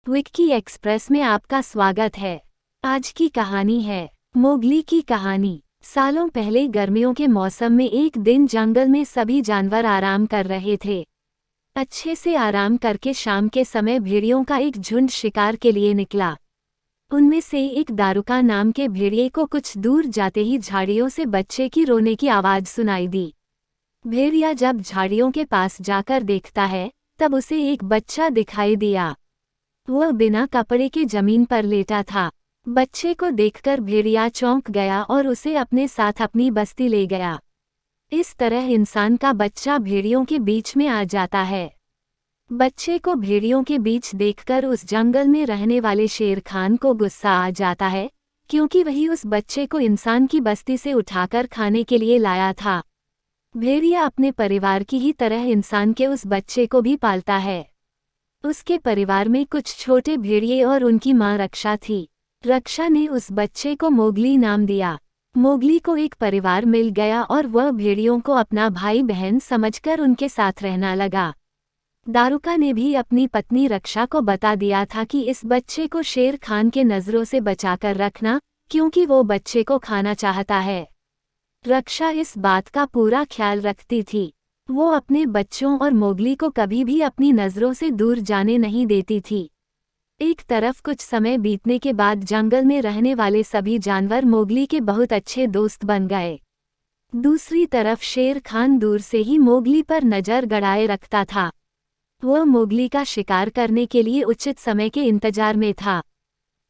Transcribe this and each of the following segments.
Vicky express में आपका स्वागत है। आज की कहानी है मोगली की कहानी। सालों पहले गर्मियों के मौसम में एक दिन जंगल में सभी जानवर आराम कर रहे थे। अच्छे से आराम करके शाम के समय भेड़ियों का एक झुंड शिकार के लिए निकला। उनमें से एक दारुका नाम के भेड़िए को कुछ दूर जाते ही झाड़ियों से बच्चे की रोने की आवाज़ सुनाई दी। भेड़िया जब झाड़ियों के पास जाकर देखता है तब उसे एक बच्चा दिखाई दिया। वह बिना कपड़े के जमीन पर लेटा था। बच्चे को देखकर भेड़िया चौंक गया और उसे अपने साथ अपनी बस्ती ले गया। इस तरह इंसान का बच्चा भेड़ियों के बीच में आ जाता है। बच्चे को भेड़ियों के बीच देखकर उस जंगल में रहने वाले शेर खान को गुस्सा आ जाता है, क्योंकि वही उस बच्चे को इंसान की बस्ती से उठाकर खाने के लिए लाया था। भेड़िया अपने परिवार की ही तरह इंसान के उस बच्चे को भी पालता है। उसके परिवार में कुछ छोटे भेड़िए और उनकी मां रक्षा थी। रक्षा ने उस बच्चे को मोगली नाम दिया। मोगली को एक परिवार मिल गया और वह भेड़ियों को अपना भाई बहन समझकर उनके साथ रहना लगा। दारुका ने भी अपनी पत्नी रक्षा को बता दिया था कि इस बच्चे को शेर खान के नज़रों से बचाकर रखना, क्योंकि वो बच्चे को खाना चाहता है। रक्षा इस बात का पूरा ख्याल रखती थी। वो अपने बच्चों और मोगली को कभी भी अपनी नज़रों से दूर जाने नहीं देती थी। एक तरफ कुछ समय बीतने के बाद जंगल में रहने वाले सभी जानवर मोगली के बहुत अच्छे दोस्त बन गए। दूसरी तरफ शेर खान दूर से ही मोगली पर नज़र गड़ाए रखता था। वह मोगली का शिकार करने के लिए उचित समय के इंतजार में था।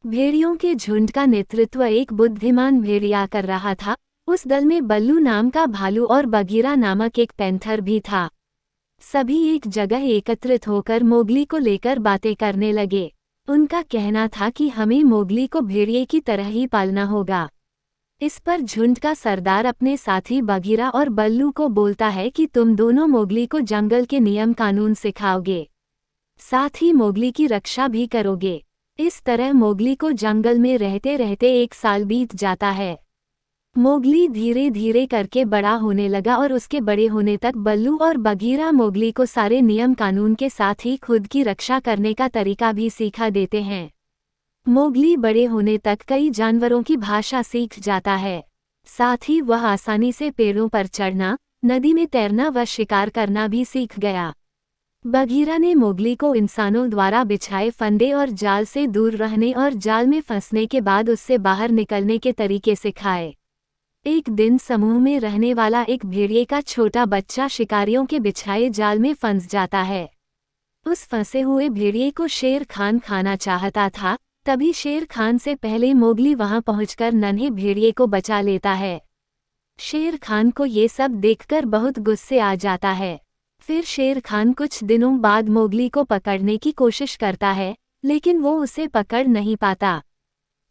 भेड़ियों के झुंड का नेतृत्व एक बुद्धिमान भेड़िया कर रहा था। उस दल में बल्लू नाम का भालू और बगीरा नामक एक पैंथर भी था। सभी एक जगह एकत्रित होकर मोगली को लेकर बातें करने लगे। उनका कहना था कि हमें मोगली को भेड़िए की तरह ही पालना होगा। इस पर झुंड का सरदार अपने साथी बगीरा और बल्लू को बोलता है कि तुम दोनों मोगली को जंगल के नियम कानून सिखाओगे, साथ ही मोगली की रक्षा भी करोगे। इस तरह मोगली को जंगल में रहते रहते 1 साल बीत जाता है। मोगली धीरे धीरे करके बड़ा होने लगा और उसके बड़े होने तक बल्लू और बगीरा मोगली को सारे नियम कानून के साथ ही खुद की रक्षा करने का तरीका भी सिखा देते हैं। मोगली बड़े होने तक कई जानवरों की भाषा सीख जाता है। साथ ही वह आसानी से पेड़ों पर चढ़ना, नदी में तैरना व शिकार करना भी सीख गया। बगीरा ने मोगली को इंसानों द्वारा बिछाए फंदे और जाल से दूर रहने और जाल में फंसने के बाद उससे बाहर निकलने के तरीके सिखाए। एक दिन समूह में रहने वाला एक भेड़िए का छोटा बच्चा शिकारियों के बिछाए जाल में फंस जाता है। उस फंसे हुए भेड़िए को शेर खान खाना चाहता था। तभी शेर खान से पहले मोगली वहां पहुंचकर नन्हे भेड़िए को बचा लेता है। शेर खान को ये सब देखकर बहुत गुस्से आ जाता है। फिर शेर खान कुछ दिनों बाद मोगली को पकड़ने की कोशिश करता है, लेकिन वो उसे पकड़ नहीं पाता।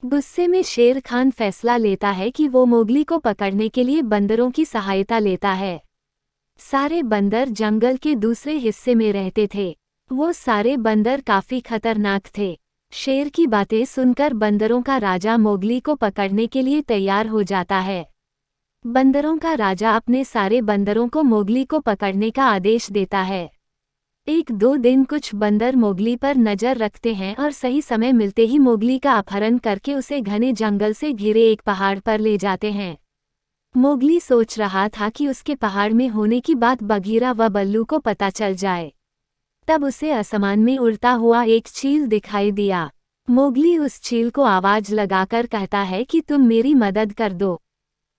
गुस्से में शेर खान फैसला लेता है कि वो मोगली को पकड़ने के लिए बंदरों की सहायता लेता है। सारे बंदर जंगल के दूसरे हिस्से में रहते थे। वो सारे बंदर काफी खतरनाक थे। शेर की बातें सुनकर बंदरों का राजा मोगली को पकड़ने के लिए तैयार हो जाता है। बंदरों का राजा अपने सारे बंदरों को मोगली को पकड़ने का आदेश देता है। 1-2 दिन कुछ बंदर मोगली पर नजर रखते हैं और सही समय मिलते ही मोगली का अपहरण करके उसे घने जंगल से घिरे एक पहाड़ पर ले जाते हैं। मोगली सोच रहा था कि उसके पहाड़ में होने की बात बगीरा व बल्लू को पता चल जाए। तब उसे आसमान में उड़ता हुआ एक चील दिखाई दिया। मोगली उस चील को आवाज लगाकर कहता है कि तुम मेरी मदद कर दो।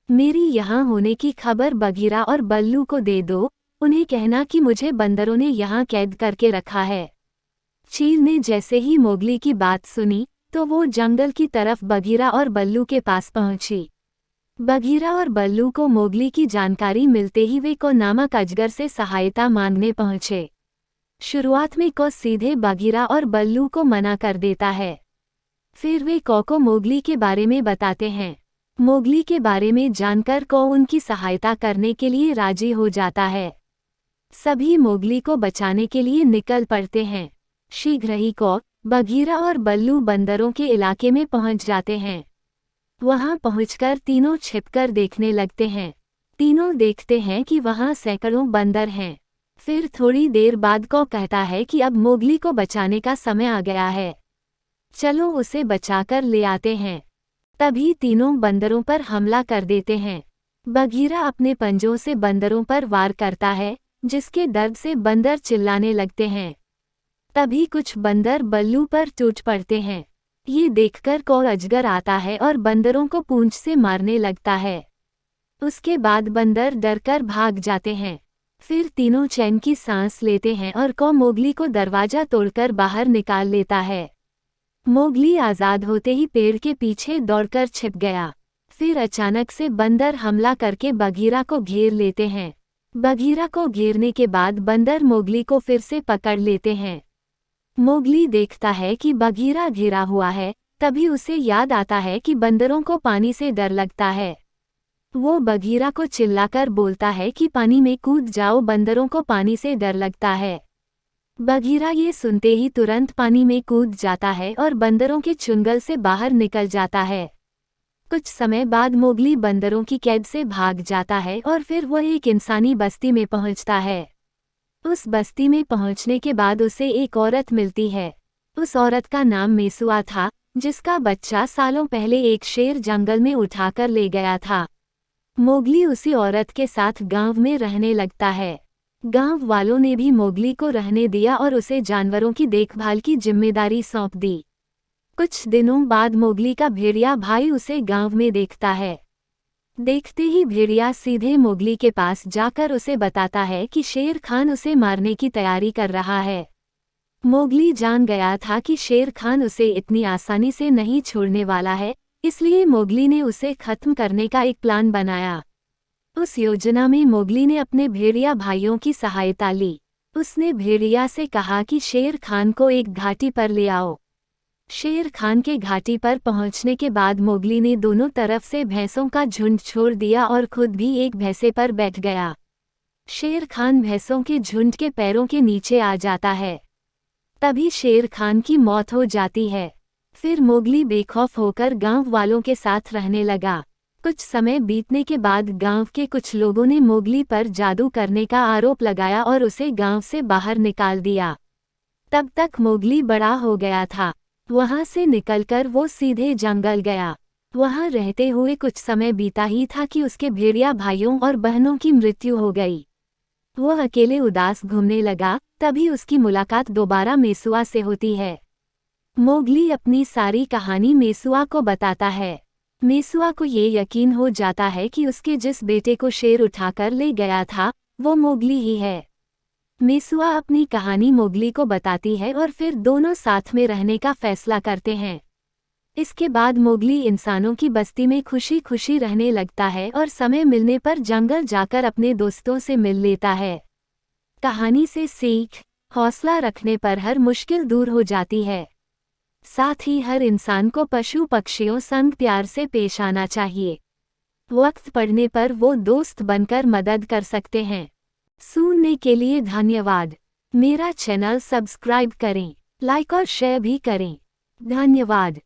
मेरी यहाँ होने की खबर बगीरा और बल्लू को दे दो। उन्हें कहना कि मुझे बंदरों ने यहाँ कैद करके रखा है। चील ने जैसे ही मोगली की बात सुनी तो वो जंगल की तरफ बगीरा और बल्लू के पास पहुंची। बगीरा और बल्लू को मोगली की जानकारी मिलते ही वे को नामक अजगर से सहायता मांगने पहुंचे। शुरुआत में को सीधे बगीरा और बल्लू को मना कर देता है। फिर वे को मोगली के बारे में बताते हैं। मोगली के बारे में जानकर को उनकी सहायता करने के लिए राजी हो जाता है। सभी मोगली को बचाने के लिए निकल पड़ते हैं। शीघ्र ही को बगीरा और बल्लू बंदरों के इलाके में पहुंच जाते हैं। वहां पहुंचकर तीनों छिपकर देखने लगते हैं। तीनों देखते हैं कि वहां सैकड़ों बंदर हैं। फिर थोड़ी देर बाद को कहता है कि अब मोगली को बचाने का समय आ गया है। चलो उसे बचाकर ले आते हैं। तभी तीनों बंदरों पर हमला कर देते हैं। बघीरा अपने पंजों से बंदरों पर वार करता है, जिसके दर्द से बंदर चिल्लाने लगते हैं। तभी कुछ बंदर बल्लू पर टूट पड़ते हैं। ये देखकर कौर अजगर आता है और बंदरों को पूंछ से मारने लगता है। उसके बाद बंदर डरकर भाग जाते हैं। फिर तीनों चैन की सांस लेते हैं और कौ मोगली को दरवाजा तोड़कर बाहर निकाल लेता है। मोगली आज़ाद होते ही पेड़ के पीछे दौड़कर छिप गया। फिर अचानक से बंदर हमला करके बघीरा को घेर लेते हैं। बघीरा को घेरने के बाद बंदर मोगली को फिर से पकड़ लेते हैं। मोगली देखता है कि बघीरा घिरा हुआ है, तभी उसे याद आता है कि बंदरों को पानी से डर लगता है। वो बघीरा को चिल्लाकर बोलता है कि पानी में कूद जाओ, बंदरों को पानी से डर लगता है। बघीरा ये सुनते ही तुरंत पानी में कूद जाता है और बंदरों के चुंगल से बाहर निकल जाता है। कुछ समय बाद मोगली बंदरों की कैद से भाग जाता है और फिर वह एक इंसानी बस्ती में पहुंचता है। उस बस्ती में पहुंचने के बाद उसे एक औरत मिलती है। उस औरत का नाम मेसुआ था, जिसका बच्चा सालों पहले एक शेर जंगल में उठाकर ले गया था। मोगली उसी औरत के साथ गांव में रहने लगता है। गांव वालों ने भी मोगली को रहने दिया और उसे जानवरों की देखभाल की जिम्मेदारी सौंप दी। कुछ दिनों बाद मोगली का भेड़िया भाई उसे गांव में देखता है। देखते ही भेड़िया सीधे मोगली के पास जाकर उसे बताता है कि शेर खान उसे मारने की तैयारी कर रहा है। मोगली जान गया था कि शेर खान उसे इतनी आसानी से नहीं छोड़ने वाला है, इसलिए मोगली ने उसे खत्म करने का एक प्लान बनाया। उस योजना में मोगली ने अपने भेड़िया भाइयों की सहायता ली। उसने भेड़िया से कहा कि शेर खान को एक घाटी पर ले आओ। शेर खान के घाटी पर पहुंचने के बाद मोगली ने दोनों तरफ से भैंसों का झुंड छोड़ दिया और खुद भी एक भैंसे पर बैठ गया। शेर खान भैंसों के झुंड के पैरों के नीचे आ जाता है। तभी शेर खान की मौत हो जाती है। फिर मोगली बेखौफ होकर गांव वालों के साथ रहने लगा। कुछ समय बीतने के बाद गांव के कुछ लोगों ने मोगली पर जादू करने का आरोप लगाया और उसे गांव से बाहर निकाल दिया। तब तक मोगली बड़ा हो गया था। वहां से निकलकर वो सीधे जंगल गया। वहां रहते हुए कुछ समय बीता ही था कि उसके भेड़िया भाइयों और बहनों की मृत्यु हो गई। वो अकेले उदास घूमने लगा। तभी उसकी मुलाकात दोबारा मेसुआ से होती है। मोगली अपनी सारी कहानी मेसुआ को बताता है। मेसुआ को ये यकीन हो जाता है कि उसके जिस बेटे को शेर उठाकर ले गया था, वो मोगली ही है। मेसुआ अपनी कहानी मोगली को बताती है और फिर दोनों साथ में रहने का फैसला करते हैं। इसके बाद मोगली इंसानों की बस्ती में खुशी खुशी रहने लगता है और समय मिलने पर जंगल जाकर अपने दोस्तों से मिल लेता है। कहानी से सीख, हौसला रखने पर हर मुश्किल दूर हो जाती है। साथ ही हर इंसान को पशु पक्षियों संग प्यार से पेश आना चाहिए। वक्त पड़ने पर वो दोस्त बनकर मदद कर सकते हैं। सुनने के लिए धन्यवाद। मेरा चैनल सब्सक्राइब करें, लाइक और शेयर भी करें। धन्यवाद।